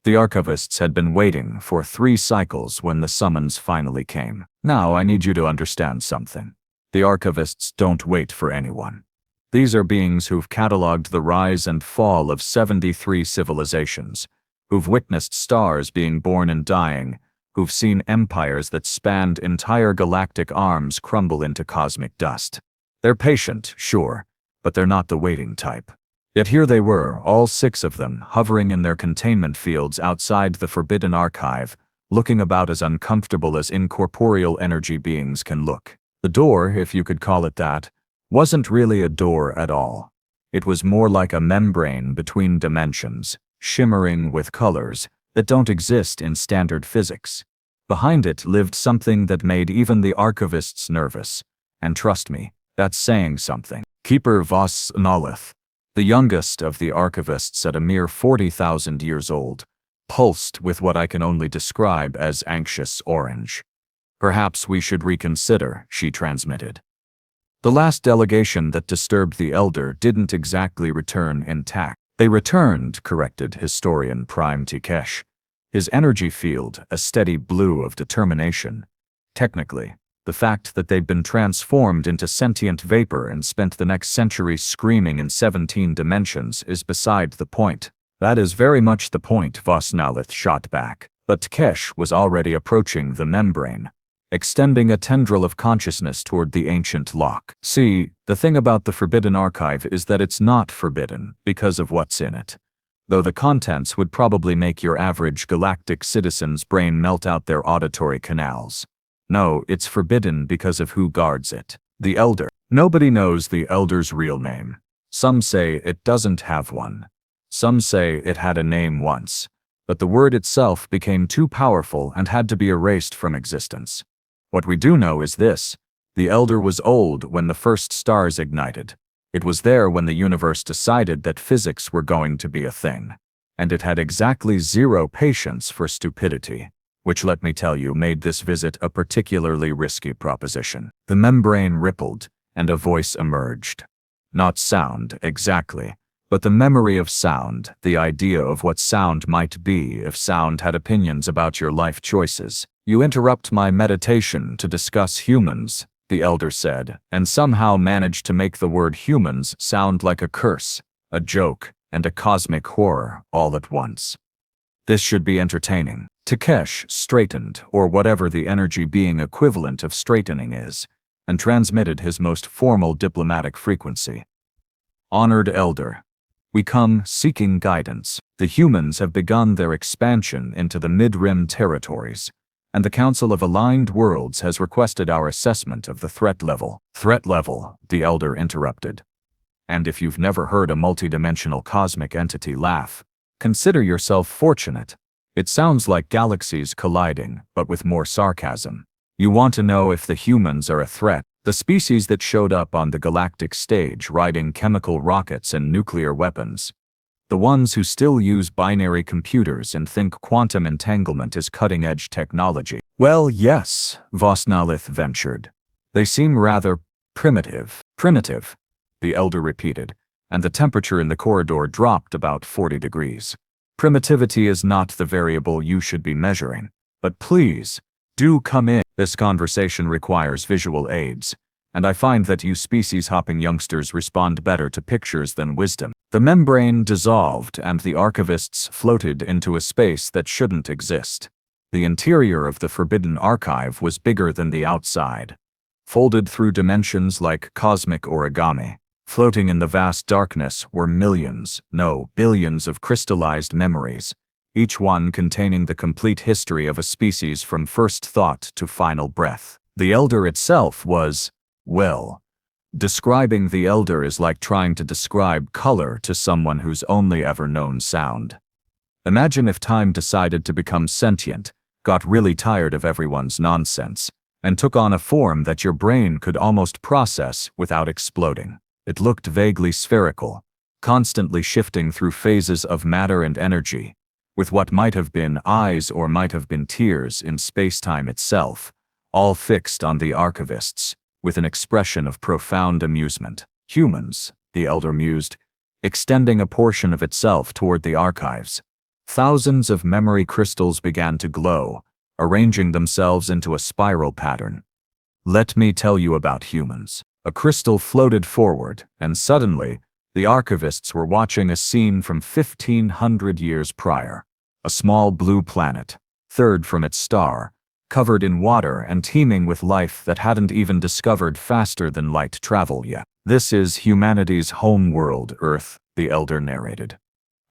The Archivists had been waiting for 3 cycles when the summons finally came. Now I need you to understand something. The Archivists don't wait for anyone. These are beings who've cataloged the rise and fall of 73 civilizations, who've witnessed stars being born and dying, who've seen empires that spanned entire galactic arms crumble into cosmic dust. They're patient, sure, but they're not the waiting type. Yet here they were, all 6 of them, hovering in their containment fields outside the Forbidden Archive, looking about as uncomfortable as incorporeal energy beings can look. The door, if you could call it that, wasn't really a door at all. It was more like a membrane between dimensions, shimmering with colors that don't exist in standard physics. Behind it lived something that made even the Archivists nervous. And trust me, that's saying something. Keeper Vos Nolith, the youngest of the Archivists at a mere 40,000 years old, pulsed with what I can only describe as anxious orange. "Perhaps we should reconsider," she transmitted. "The last delegation that disturbed the Elder didn't exactly return intact." "They returned," corrected Historian Prime Tikesh, his energy field a steady blue of determination. "Technically, the fact that they'd been transformed into sentient vapor and spent the next century screaming in 17 dimensions is beside the point." "That is very much the point," Vosnalith shot back. But Tikesh was already approaching the membrane, extending a tendril of consciousness toward the ancient lock. "See, the thing about the Forbidden Archive is that it's not forbidden because of what's in it. Though the contents would probably make your average galactic citizen's brain melt out their auditory canals. No, it's forbidden because of who guards it. The Elder. Nobody knows the Elder's real name. Some say it doesn't have one. Some say it had a name once, but the word itself became too powerful and had to be erased from existence. What we do know is this: the Elder was old when the first stars ignited. It was there when the universe decided that physics were going to be a thing. And it had exactly 0 patience for stupidity, which, let me tell you, made this visit a particularly risky proposition. The membrane rippled, and a voice emerged. Not sound, exactly, but the memory of sound, the idea of what sound might be if sound had opinions about your life choices. "You interrupt my meditation to discuss humans," the Elder said, and somehow managed to make the word humans sound like a curse, a joke, and a cosmic horror all at once. "This should be entertaining." Tikesh straightened, or whatever the energy being equivalent of straightening is, and transmitted his most formal diplomatic frequency. "Honored Elder, we come seeking guidance. The humans have begun their expansion into the mid-rim territories, and the Council of Aligned Worlds has requested our assessment of the threat level." "Threat level," the Elder interrupted. "And if you've never heard a multidimensional cosmic entity laugh, consider yourself fortunate. It sounds like galaxies colliding, but with more sarcasm. You want to know if the humans are a threat, the species that showed up on the galactic stage riding chemical rockets and nuclear weapons. The ones who still use binary computers and think quantum entanglement is cutting-edge technology." "Well, yes," Vosnalith ventured. "They seem rather primitive." "Primitive," the Elder repeated, and the temperature in the corridor dropped about 40 degrees. "Primitivity is not the variable you should be measuring. But please, do come in. This conversation requires visual aids, and I find that you species-hopping youngsters respond better to pictures than wisdom." The membrane dissolved and the Archivists floated into a space that shouldn't exist. The interior of the Forbidden Archive was bigger than the outside, folded through dimensions like cosmic origami. Floating in the vast darkness were millions, no, billions of crystallized memories, each one containing the complete history of a species from first thought to final breath. The Elder itself was, well, describing the Elder is like trying to describe color to someone who's only ever known sound. Imagine if time decided to become sentient, got really tired of everyone's nonsense, and took on a form that your brain could almost process without exploding. It looked vaguely spherical, constantly shifting through phases of matter and energy, with what might have been eyes or might have been tears in space-time itself, all fixed on the Archivists, with an expression of profound amusement. "Humans," the Elder mused, extending a portion of itself toward the archives. Thousands of memory crystals began to glow, arranging themselves into a spiral pattern. Let me tell you about humans. A crystal floated forward, and suddenly, the Archivists were watching a scene from 1500 years prior. A small blue planet, third from its star, covered in water and teeming with life that hadn't even discovered faster than light travel yet. This is humanity's home world, Earth, the elder narrated.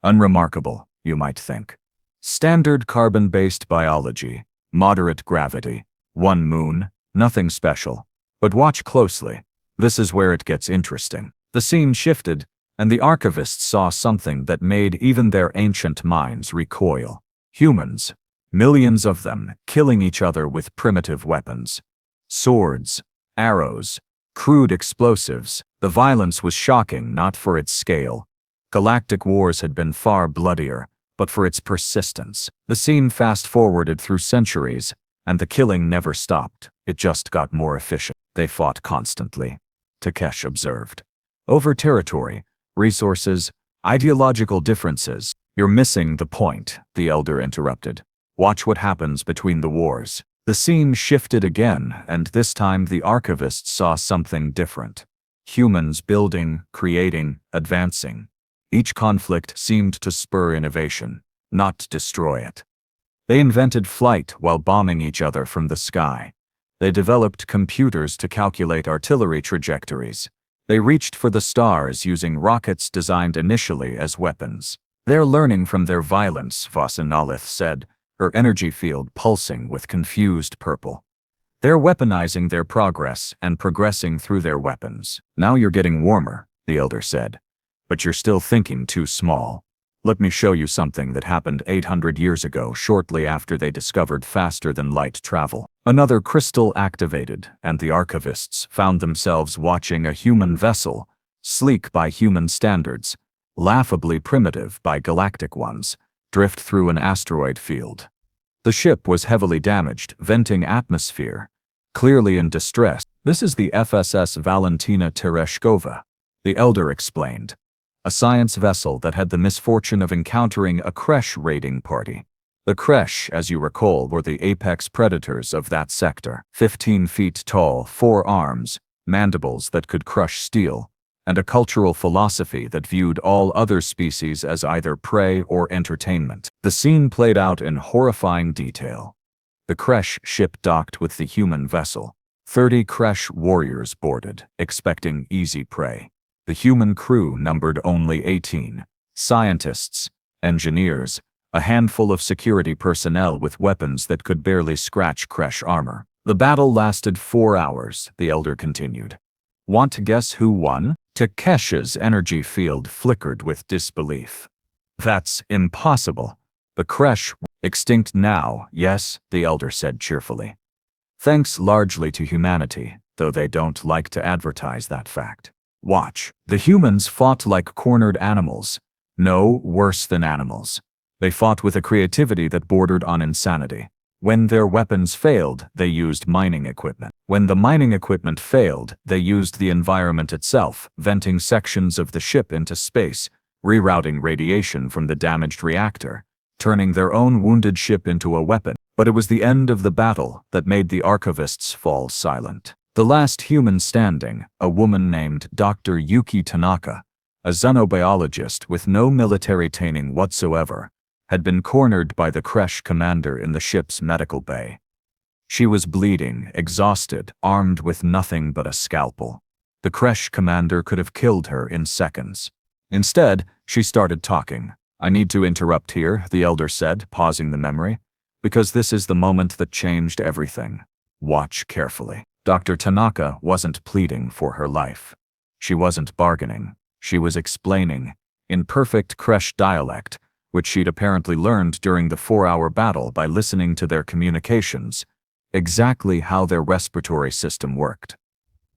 Unremarkable, you might think. Standard carbon-based biology, moderate gravity, one moon, nothing special. But watch closely. This is where it gets interesting. The scene shifted, and the Archivists saw something that made even their ancient minds recoil. Humans, millions of them, killing each other with primitive weapons. Swords, arrows, crude explosives. The violence was shocking not for its scale. Galactic wars had been far bloodier, but for its persistence. The scene fast-forwarded through centuries, and the killing never stopped. It just got more efficient. They fought constantly, Takesh observed. Over territory, resources, ideological differences. You're missing the point, the elder interrupted. Watch what happens between the wars. The scene shifted again, and this time the Archivists saw something different. Humans building, creating, advancing. Each conflict seemed to spur innovation, not destroy it. They invented flight while bombing each other from the sky. They developed computers to calculate artillery trajectories. They reached for the stars using rockets designed initially as weapons. They're learning from their violence, Vasanalith said, her energy field pulsing with confused purple. They're weaponizing their progress and progressing through their weapons. Now you're getting warmer, the elder said. But you're still thinking too small. Let me show you something that happened 800 years ago, shortly after they discovered faster-than-light travel. Another crystal activated, and the Archivists found themselves watching a human vessel, sleek by human standards, laughably primitive by galactic ones, drift through an asteroid field. The ship was heavily damaged, venting atmosphere, clearly in distress. This is the FSS Valentina Tereshkova, the elder explained. A science vessel that had the misfortune of encountering a Kresh raiding party. The Kresh, as you recall, were the apex predators of that sector. 15 feet tall, 4 arms, mandibles that could crush steel, and a cultural philosophy that viewed all other species as either prey or entertainment. The scene played out in horrifying detail. The Kresh ship docked with the human vessel. 30 Kresh warriors boarded, expecting easy prey. The human crew numbered only 18. Scientists, engineers, a handful of security personnel with weapons that could barely scratch Kresh armor. The battle lasted 4 hours, the elder continued. Want to guess who won? Takesh's energy field flickered with disbelief. That's impossible. The Kresh extinct now, yes, the elder said cheerfully. Thanks largely to humanity, though they don't like to advertise that fact. Watch. The humans fought like cornered animals. No, worse than animals. They fought with a creativity that bordered on insanity. When their weapons failed, they used mining equipment. When the mining equipment failed, they used the environment itself, venting sections of the ship into space, rerouting radiation from the damaged reactor, turning their own wounded ship into a weapon. But it was the end of the battle that made the Archivists fall silent. The last human standing, a woman named Dr. Yuki Tanaka, a xenobiologist with no military training whatsoever, had been cornered by the Kresh commander in the ship's medical bay. She was bleeding, exhausted, armed with nothing but a scalpel. The Kresh commander could have killed her in seconds. Instead, she started talking. I need to interrupt here, the elder said, pausing the memory, because this is the moment that changed everything. Watch carefully. Dr. Tanaka wasn't pleading for her life. She wasn't bargaining. She was explaining, in perfect Kresh dialect, which she'd apparently learned during the 4-hour battle by listening to their communications, exactly how their respiratory system worked.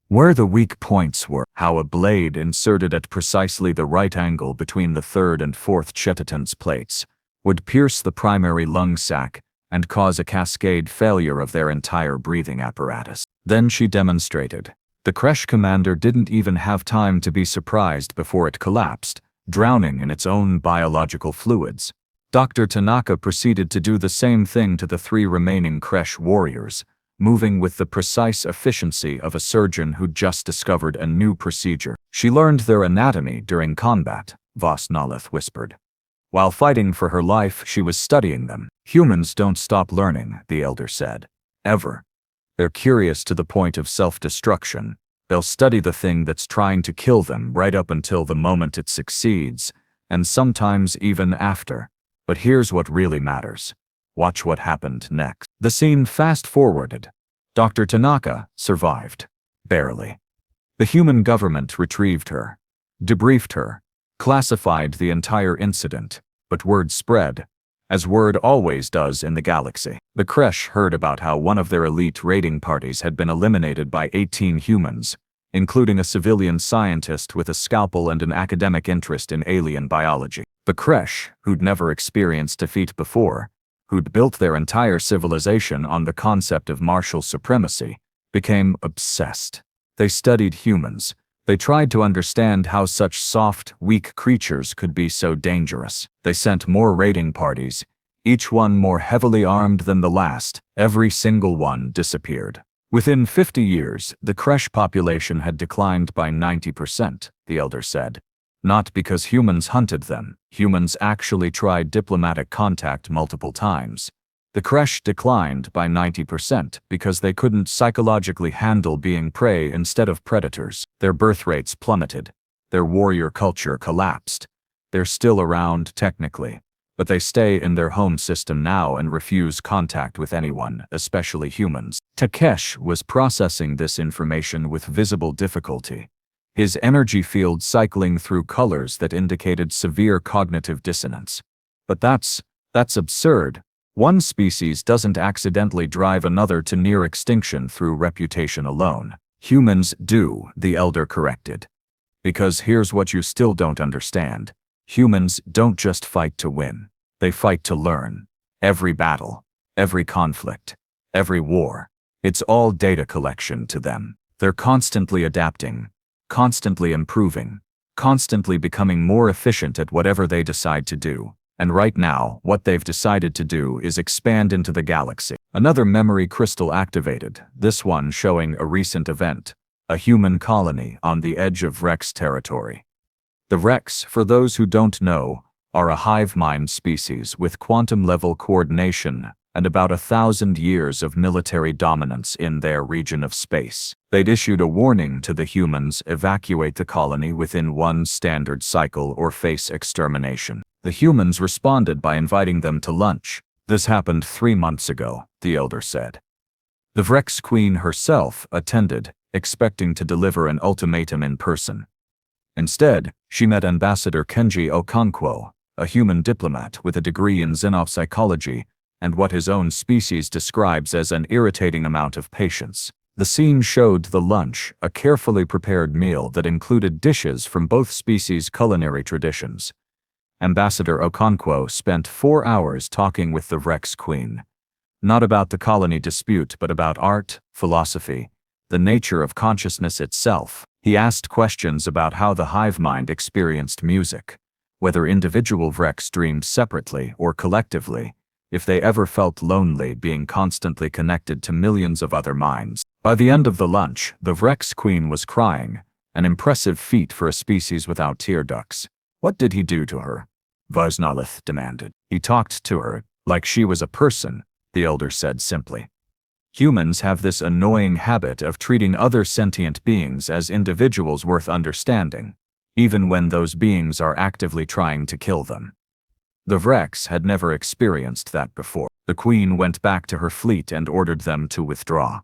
Where the weak points were, how a blade inserted at precisely the right angle between the 3rd and 4th Chetatans plates would pierce the primary lung sac and cause a cascade failure of their entire breathing apparatus. Then she demonstrated. The Kresh commander didn't even have time to be surprised before it collapsed, drowning in its own biological fluids. Dr. Tanaka proceeded to do the same thing to the 3 remaining Kresh warriors, moving with the precise efficiency of a surgeon who'd just discovered a new procedure. She learned their anatomy during combat, Vosnalith whispered. While fighting for her life, she was studying them. Humans don't stop learning, the elder said. Ever. They're curious to the point of self-destruction. They'll study the thing that's trying to kill them right up until the moment it succeeds, and sometimes even after. But here's what really matters. Watch what happened next. The scene fast-forwarded. Dr. Tanaka survived. Barely. The human government retrieved her, debriefed her, classified the entire incident, but word spread, as word always does in the galaxy. The Kresh heard about how one of their elite raiding parties had been eliminated by 18 humans, including a civilian scientist with a scalpel and an academic interest in alien biology. The Kresh, who'd never experienced defeat before, who'd built their entire civilization on the concept of martial supremacy, became obsessed. They studied humans. They tried to understand how such soft, weak creatures could be so dangerous. They sent more raiding parties, each one more heavily armed than the last. Every single one disappeared. Within 50 years, the Kresh population had declined by 90%, the elder said. Not because humans hunted them. Humans actually tried diplomatic contact multiple times. The Kresh declined by 90% because they couldn't psychologically handle being prey instead of predators. Their birth rates plummeted. Their warrior culture collapsed. They're still around technically, but they stay in their home system now and refuse contact with anyone, especially humans. Takesh was processing this information with visible difficulty, his energy field cycling through colors that indicated severe cognitive dissonance. But that's absurd. One species doesn't accidentally drive another to near extinction through reputation alone. Humans do, the elder corrected. Because here's what you still don't understand. Humans don't just fight to win. They fight to learn. Every battle, every conflict, every war. It's all data collection to them. They're constantly adapting, constantly improving, constantly becoming more efficient at whatever they decide to do. And right now, what they've decided to do is expand into the galaxy. Another memory crystal activated, this one showing a recent event, a human colony on the edge of Rex territory. The Rex, for those who don't know, are a hive mind species with quantum-level coordination and about 1,000 years of military dominance in their region of space. They'd issued a warning to the humans: evacuate the colony within one standard cycle or face extermination. The humans responded by inviting them to lunch. This happened 3 months ago, the elder said. The Vrex Queen herself attended, expecting to deliver an ultimatum in person. Instead, she met Ambassador Kenji Okonkwo, a human diplomat with a degree in xenopsychology and what his own species describes as an irritating amount of patience. The scene showed the lunch, a carefully prepared meal that included dishes from both species' culinary traditions. Ambassador Okonkwo spent 4 hours talking with the Vrex Queen. Not about the colony dispute, but about art, philosophy, the nature of consciousness itself. He asked questions about how the hive mind experienced music, whether individual Vrex dreamed separately or collectively, if they ever felt lonely being constantly connected to millions of other minds. By the end of the lunch, the Vrex Queen was crying, an impressive feat for a species without tear ducts. What did he do to her? Vosnalith demanded. He talked to her like she was a person, the elder said simply. Humans have this annoying habit of treating other sentient beings as individuals worth understanding, even when those beings are actively trying to kill them. The Vrex had never experienced that before. The Queen went back to her fleet and ordered them to withdraw.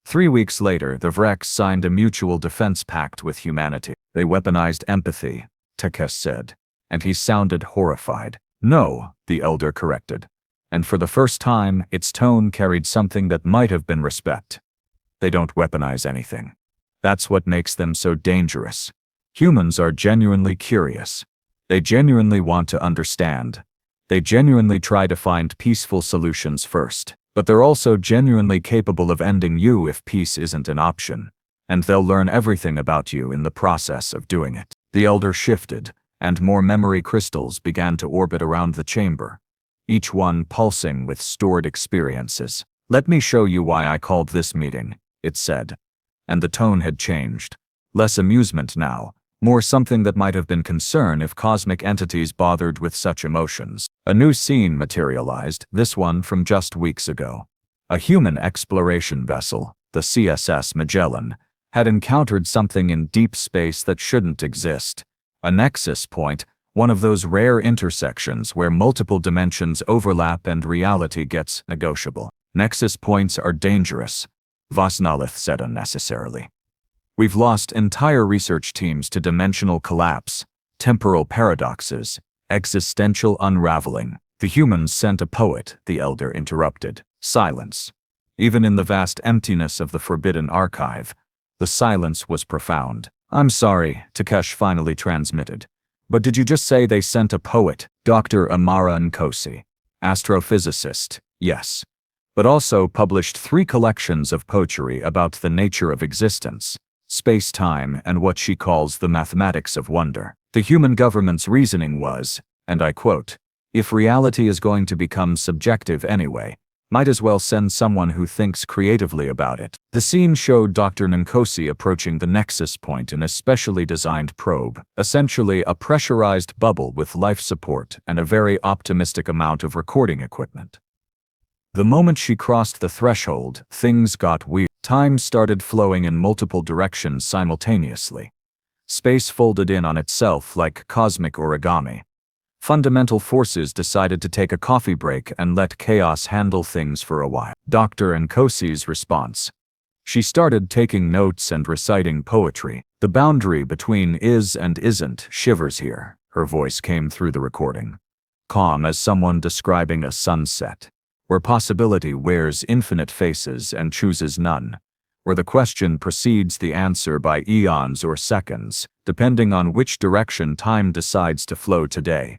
3 weeks later, the Vrex signed a mutual defense pact with humanity. They weaponized empathy, Takesh said, and he sounded horrified. No, the elder corrected. And for the first time, its tone carried something that might have been respect. They don't weaponize anything. That's what makes them so dangerous. Humans are genuinely curious. They genuinely want to understand. They genuinely try to find peaceful solutions first. But they're also genuinely capable of ending you if peace isn't an option. And they'll learn everything about you in the process of doing it. The elder shifted, and more memory crystals began to orbit around the chamber, each one pulsing with stored experiences. "Let me show you why I called this meeting," it said. And the tone had changed. Less amusement now, more something that might have been concern if cosmic entities bothered with such emotions. A new scene materialized, this one from just weeks ago. A human exploration vessel, the CSS Magellan, had encountered something in deep space that shouldn't exist. A nexus point, one of those rare intersections where multiple dimensions overlap and reality gets negotiable. "Nexus points are dangerous," Vasnalith said unnecessarily. "We've lost entire research teams to dimensional collapse, temporal paradoxes, existential unraveling." "The humans sent a poet," the elder interrupted. Silence. Even in the vast emptiness of the forbidden archive, the silence was profound. "I'm sorry," Takesh finally transmitted. "But did you just say they sent a poet?" Dr. Amara Nkosi, astrophysicist, yes. But also published 3 collections of poetry about the nature of existence, space-time, and what she calls the mathematics of wonder. The human government's reasoning was, and I quote, "If reality is going to become subjective anyway, might as well send someone who thinks creatively about it." The scene showed Dr. Nkosi approaching the nexus point in a specially designed probe, essentially a pressurized bubble with life support and a very optimistic amount of recording equipment. The moment she crossed the threshold, things got weird. Time started flowing in multiple directions simultaneously. Space folded in on itself like cosmic origami. Fundamental forces decided to take a coffee break and let chaos handle things for a while. Dr. Nkosi's response. She started taking notes and reciting poetry. "The boundary between is and isn't shivers here," her voice came through the recording. Calm as someone describing a sunset, where possibility wears infinite faces and chooses none, where the question precedes the answer by eons or seconds, depending on which direction time decides to flow today.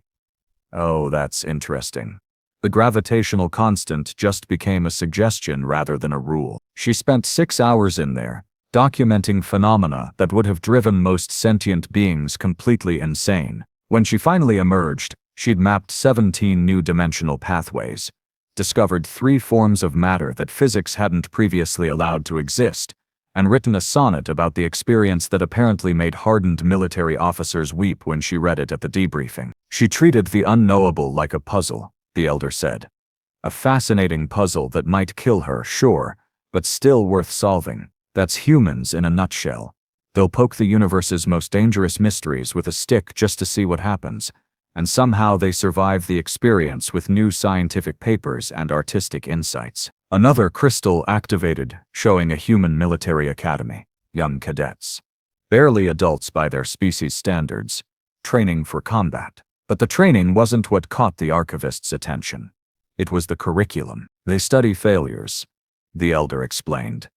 "Oh, that's interesting." The gravitational constant just became a suggestion rather than a rule. She spent 6 hours in there, documenting phenomena that would have driven most sentient beings completely insane. When she finally emerged, she'd mapped 17 new dimensional pathways, discovered 3 forms of matter that physics hadn't previously allowed to exist, and written a sonnet about the experience that apparently made hardened military officers weep when she read it at the debriefing. "She treated the unknowable like a puzzle," the elder said. "A fascinating puzzle that might kill her, sure, but still worth solving. That's humans in a nutshell. They'll poke the universe's most dangerous mysteries with a stick just to see what happens, and somehow they survive the experience with new scientific papers and artistic insights." Another crystal activated, showing a human military academy. Young cadets. Barely adults by their species standards, training for combat. But the training wasn't what caught the Archivists' attention. It was the curriculum. "They study failures," the elder explained.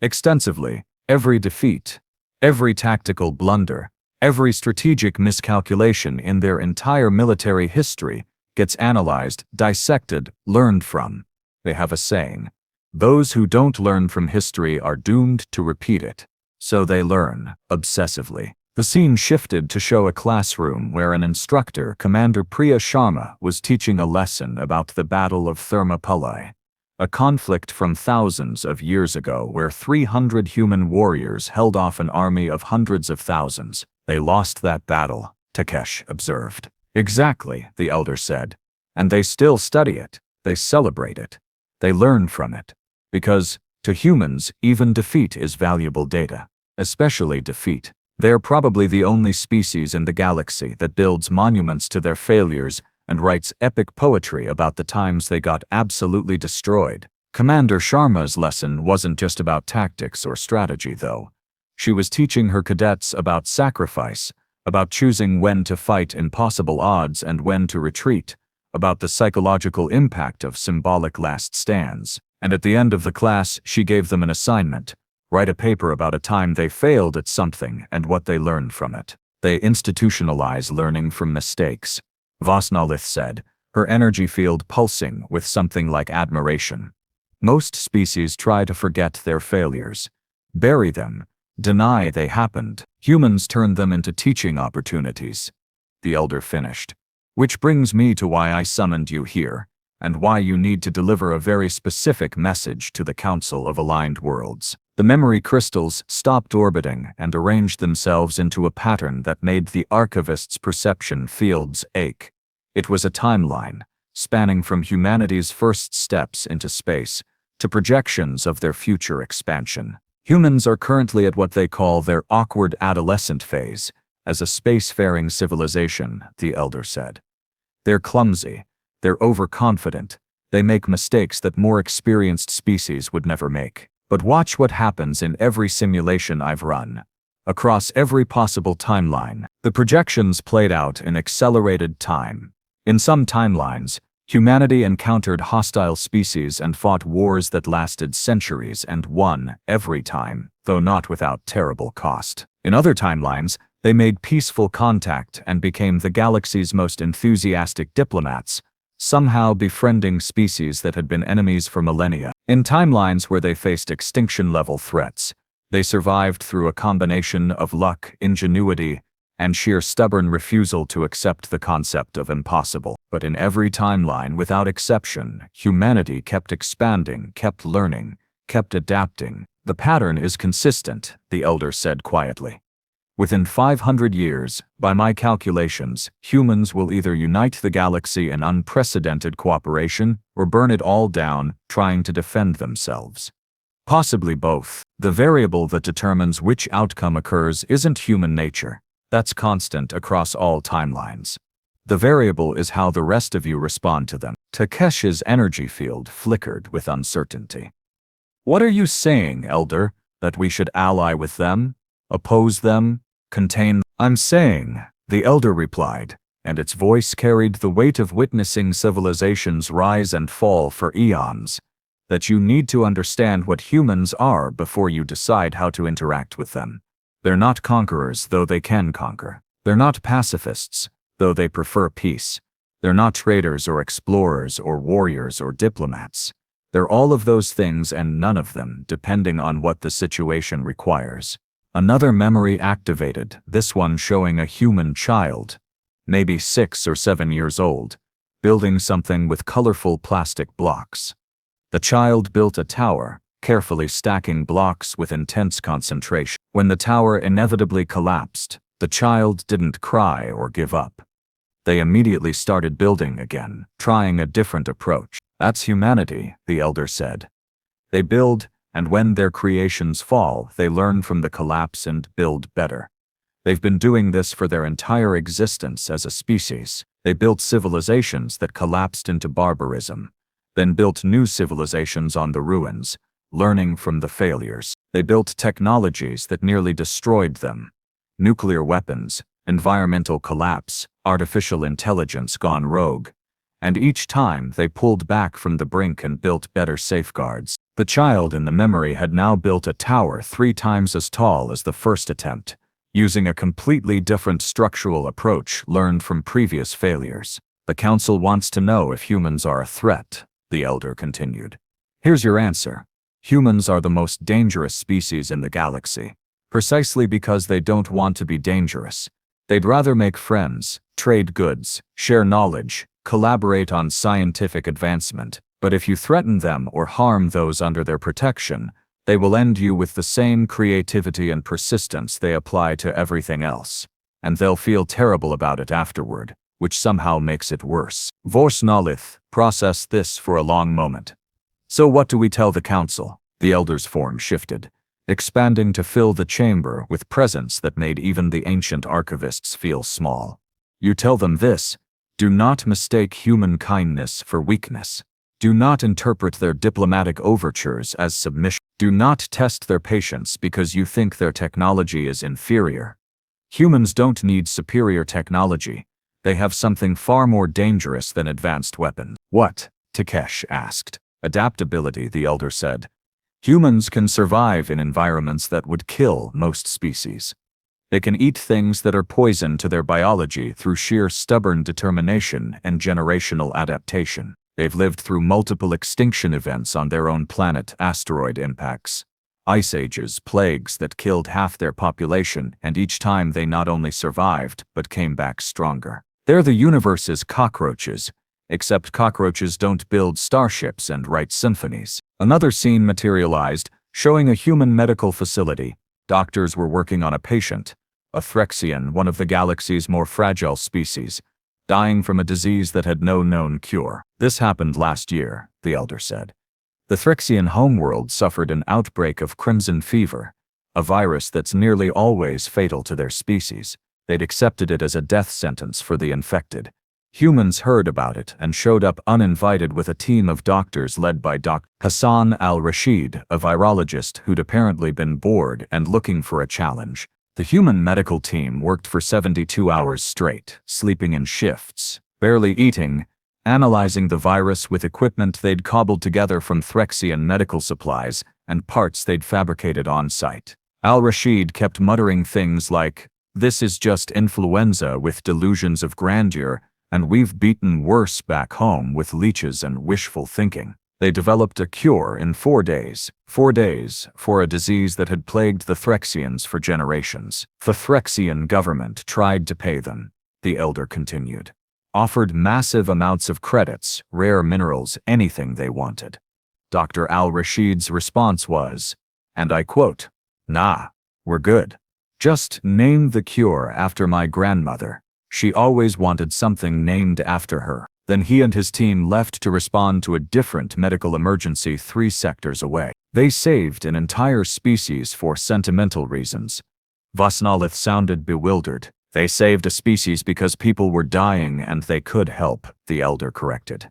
"Extensively, every defeat, every tactical blunder, every strategic miscalculation in their entire military history gets analyzed, dissected, learned from. They have a saying, those who don't learn from history are doomed to repeat it. So they learn, obsessively." The scene shifted to show a classroom where an instructor, Commander Priya Sharma, was teaching a lesson about the Battle of Thermopylae, a conflict from thousands of years ago where 300 human warriors held off an army of hundreds of thousands. "They lost that battle," Takesh observed. "Exactly," the elder said. "And they still study it. They celebrate it. They learn from it. Because, to humans, even defeat is valuable data. Especially defeat. They're probably the only species in the galaxy that builds monuments to their failures and writes epic poetry about the times they got absolutely destroyed." Commander Sharma's lesson wasn't just about tactics or strategy, though. She was teaching her cadets about sacrifice, about choosing when to fight impossible odds and when to retreat, about the psychological impact of symbolic last stands. And at the end of the class, she gave them an assignment. Write a paper about a time they failed at something and what they learned from it. "They institutionalize learning from mistakes," Vasnalith said, her energy field pulsing with something like admiration. "Most species try to forget their failures, bury them, deny they happened. Humans turn them into teaching opportunities. the elder finished. Which brings me to why I summoned you here, and why you need to deliver a very specific message to the Council of Aligned Worlds. The memory crystals stopped orbiting and arranged themselves into a pattern that made the Archivists' perception fields ache. It was a timeline, spanning from humanity's first steps into space to projections of their future expansion. Humans are currently at what they call their awkward adolescent phase, as a spacefaring civilization, the elder said. They're clumsy, they're overconfident, they make mistakes that more experienced species would never make. But watch what happens in every simulation I've run. Across every possible timeline, the projections played out in accelerated time. In some timelines, humanity encountered hostile species and fought wars that lasted centuries and won every time, though not without terrible cost. In other timelines, they made peaceful contact and became the galaxy's most enthusiastic diplomats, somehow befriending species that had been enemies for millennia. In timelines where they faced extinction-level threats, they survived through a combination of luck, ingenuity, and sheer stubborn refusal to accept the concept of impossible. But in every timeline, without exception, humanity kept expanding, kept learning, kept adapting. The pattern is consistent, the elder said quietly. Within 500 years, by my calculations, humans will either unite the galaxy in unprecedented cooperation or burn it all down, trying to defend themselves. Possibly both. The variable that determines which outcome occurs isn't human nature. That's constant across all timelines. The variable is how the rest of you respond to them. Takeshi's energy field flickered with uncertainty. What are you saying, Elder? That we should ally with them? Oppose them? Contain? I'm saying, the elder replied, and its voice carried the weight of witnessing civilizations rise and fall for eons, that you need to understand what humans are before you decide how to interact with them. They're not conquerors, though they can conquer. They're not pacifists, though they prefer peace. They're not traders or explorers or warriors or diplomats. They're all of those things and none of them, depending on what the situation requires. Another memory activated, this one showing a human child, maybe 6 or 7 years old, building something with colorful plastic blocks. The child built a tower, carefully stacking blocks with intense concentration. When the tower inevitably collapsed, the child didn't cry or give up. They immediately started building again, trying a different approach. That's humanity, the elder said. They build, and when their creations fall, they learn from the collapse and build better. They've been doing this for their entire existence as a species. They built civilizations that collapsed into barbarism, then built new civilizations on the ruins, learning from the failures. They built technologies that nearly destroyed them. Nuclear weapons, environmental collapse, artificial intelligence gone rogue. And each time they pulled back from the brink and built better safeguards. The child in the memory had now built a tower 3 times as tall as the first attempt, using a completely different structural approach learned from previous failures. The council wants to know if humans are a threat, the elder continued. Here's your answer. Humans are the most dangerous species in the galaxy, precisely because they don't want to be dangerous. They'd rather make friends, trade goods, share knowledge, collaborate on scientific advancement. But if you threaten them or harm those under their protection, they will end you with the same creativity and persistence they apply to everything else. And they'll feel terrible about it afterward, which somehow makes it worse. Vorsnolith processed this for a long moment. So what do we tell the council? The elder's form shifted, expanding to fill the chamber with presence that made even the ancient archivists feel small. You tell them this: do not mistake human kindness for weakness. Do not interpret their diplomatic overtures as submission. Do not test their patience because you think their technology is inferior. Humans don't need superior technology. They have something far more dangerous than advanced weapons. What? Takesh asked. Adaptability, the elder said. Humans can survive in environments that would kill most species. They can eat things that are poison to their biology through sheer stubborn determination and generational adaptation. They've lived through multiple extinction events on their own planet, asteroid impacts, Ice ages, plagues that killed half their population, and each time they not only survived, but came back stronger. They're the universe's cockroaches, except cockroaches don't build starships and write symphonies. Another scene materialized, showing a human medical facility. Doctors were working on a patient, a Threxian, one of the galaxy's more fragile species, dying from a disease that had no known cure. This happened last year, the elder said. The Threxian homeworld suffered an outbreak of crimson fever, a virus that's nearly always fatal to their species. They'd accepted it as a death sentence for the infected. Humans heard about it and showed up uninvited with a team of doctors led by Dr. Hassan al-Rashid, a virologist who'd apparently been bored and looking for a challenge. The human medical team worked for 72 hours straight, sleeping in shifts, barely eating, analyzing the virus with equipment they'd cobbled together from Threxian medical supplies and parts they'd fabricated on site. Al-Rashid kept muttering things like, "This is just influenza with delusions of grandeur, and we've beaten worse back home with leeches and wishful thinking." They developed a cure in 4 days. 4 days for a disease that had plagued the Threxians for generations. The Threxian government tried to pay them, the elder continued. Offered massive amounts of credits, rare minerals, anything they wanted. Dr. al-Rashid's response was, and I quote, "Nah, we're good. Just name the cure after my grandmother. She always wanted something named after her." Then he and his team left to respond to a different medical emergency 3 sectors away. They saved an entire species for sentimental reasons. Vasnalith sounded bewildered. They saved a species because people were dying and they could help, the elder corrected.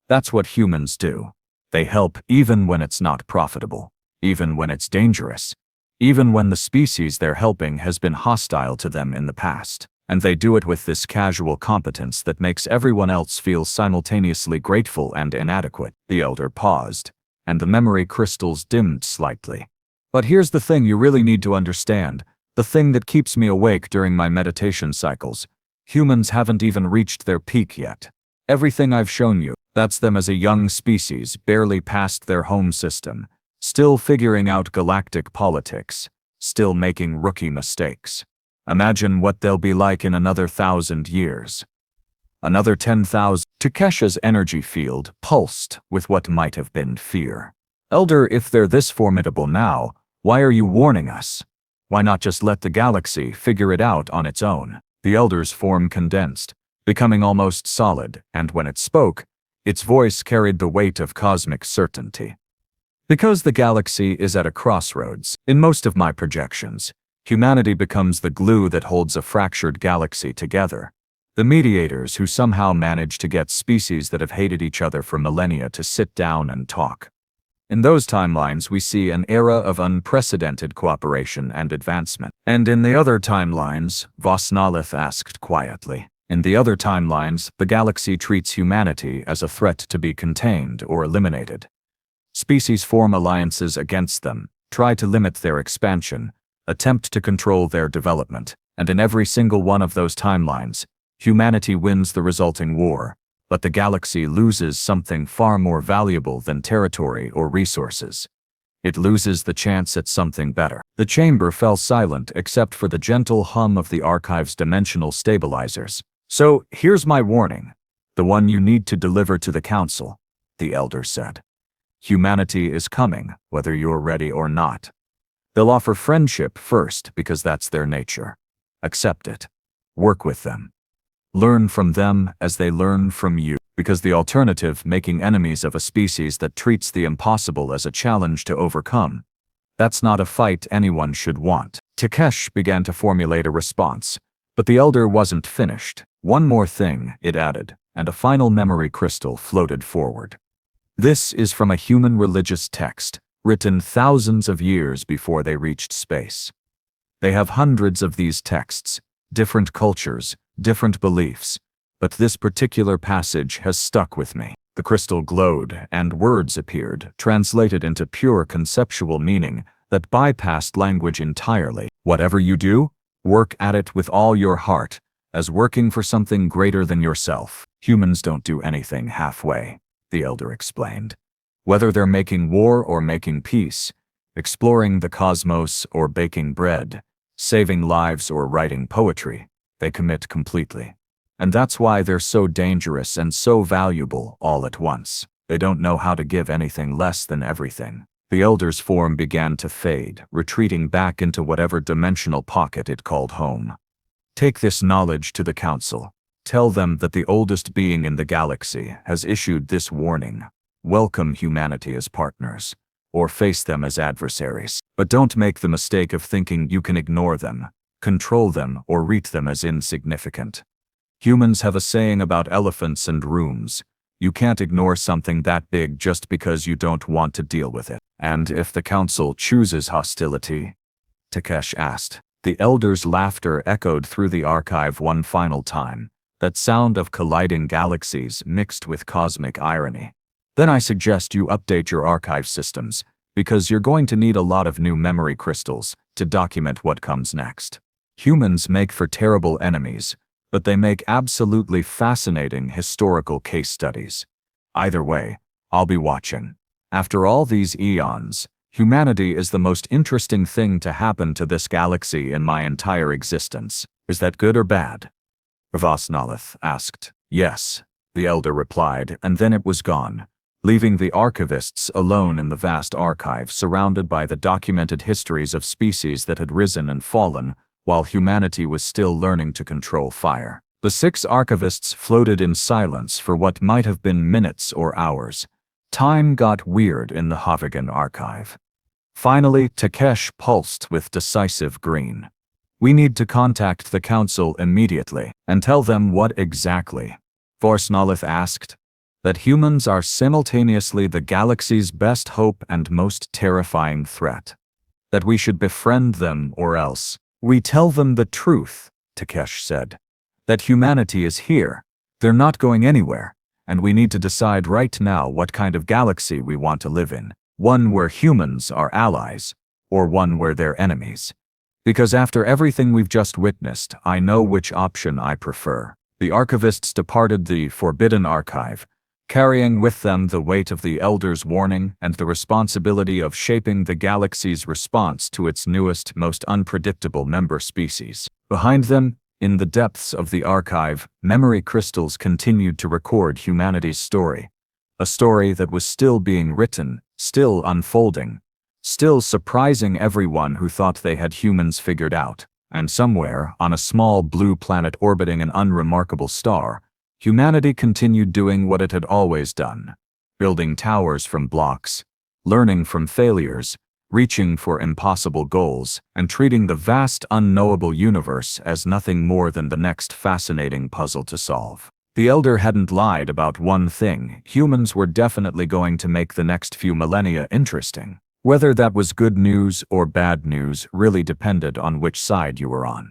That's what humans do. They help even when it's not profitable, even when it's dangerous, even when the species they're helping has been hostile to them in the past. And they do it with this casual competence that makes everyone else feel simultaneously grateful and inadequate. The elder paused, and the memory crystals dimmed slightly. But here's the thing you really need to understand, the thing that keeps me awake during my meditation cycles. Humans haven't even reached their peak yet. Everything I've shown you, that's them as a young species, barely past their home system, still figuring out galactic politics, still making rookie mistakes. Imagine what they'll be like in another 1,000 years. Another 10,000. Takesha's energy field pulsed with what might have been fear. Elder, if they're this formidable now, why are you warning us? Why not just let the galaxy figure it out on its own? The elder's form condensed, becoming almost solid, and when it spoke, its voice carried the weight of cosmic certainty. Because the galaxy is at a crossroads, in most of my projections, humanity becomes the glue that holds a fractured galaxy together. The mediators who somehow manage to get species that have hated each other for millennia to sit down and talk. In those timelines we see an era of unprecedented cooperation and advancement. And in the other timelines, Vasnalith asked quietly, in the other timelines, the galaxy treats humanity as a threat to be contained or eliminated. Species form alliances against them, try to limit their expansion, attempt to control their development, and in every single one of those timelines, humanity wins the resulting war, but the galaxy loses something far more valuable than territory or resources. It loses the chance at something better. The chamber fell silent except for the gentle hum of the archive's dimensional stabilizers. So, here's my warning, the one you need to deliver to the council, the elder said. Humanity is coming, whether you're ready or not. They'll offer friendship first because that's their nature. Accept it. Work with them. Learn from them as they learn from you, because the alternative, making enemies of a species that treats the impossible as a challenge to overcome, that's not a fight anyone should want. Takesh began to formulate a response, but the elder wasn't finished. One more thing, it added, and a final memory crystal floated forward. This is from a human religious text, written thousands of years before they reached space. They have hundreds of these texts, different cultures, different beliefs, but this particular passage has stuck with me. The crystal glowed, and words appeared, translated into pure conceptual meaning that bypassed language entirely. Whatever you do, work at it with all your heart, as working for something greater than yourself. Humans don't do anything halfway, the elder explained. Whether they're making war or making peace, exploring the cosmos or baking bread, saving lives or writing poetry. They commit completely. And that's why they're so dangerous and so valuable all at once. They don't know how to give anything less than everything. The Elder's form began to fade, retreating back into whatever dimensional pocket it called home. Take this knowledge to the Council. Tell them that the oldest being in the galaxy has issued this warning. Welcome humanity as partners, or face them as adversaries. But don't make the mistake of thinking you can ignore them, control them, or treat them as insignificant. Humans have a saying about elephants and rooms. You can't ignore something that big just because you don't want to deal with it. And if the Council chooses hostility? Takesh asked. The Elder's laughter echoed through the archive one final time, that sound of colliding galaxies mixed with cosmic irony. Then I suggest you update your archive systems, because you're going to need a lot of new memory crystals to document what comes next. Humans make for terrible enemies, but they make absolutely fascinating historical case studies. Either way, I'll be watching. After all these eons, humanity is the most interesting thing to happen to this galaxy in my entire existence. Is that good or bad? Vosnolith asked. Yes, the Elder replied, and then it was gone, leaving the Archivists alone in the vast archive surrounded by the documented histories of species that had risen and fallen while humanity was still learning to control fire. The 6 Archivists floated in silence for what might have been minutes or hours. Time got weird in the Havigan archive. Finally, Takesh pulsed with decisive green. We need to contact the Council immediately and tell them what exactly. Vosnolith asked. That humans are simultaneously the galaxy's best hope and most terrifying threat. That we should befriend them or else. We tell them the truth, Takesh said. That humanity is here. They're not going anywhere, and we need to decide right now what kind of galaxy we want to live in. One where humans are allies, or one where they're enemies. Because after everything we've just witnessed, I know which option I prefer. The Archivists departed the Forbidden Archive, carrying with them the weight of the Elder's warning and the responsibility of shaping the galaxy's response to its newest, most unpredictable member species. Behind them, in the depths of the archive, memory crystals continued to record humanity's story. A story that was still being written, still unfolding, still surprising everyone who thought they had humans figured out. And somewhere, on a small blue planet orbiting an unremarkable star, humanity continued doing what it had always done, building towers from blocks, learning from failures, reaching for impossible goals, and treating the vast unknowable universe as nothing more than the next fascinating puzzle to solve. The Elder hadn't lied about one thing: humans were definitely going to make the next few millennia interesting. Whether that was good news or bad news really depended on which side you were on.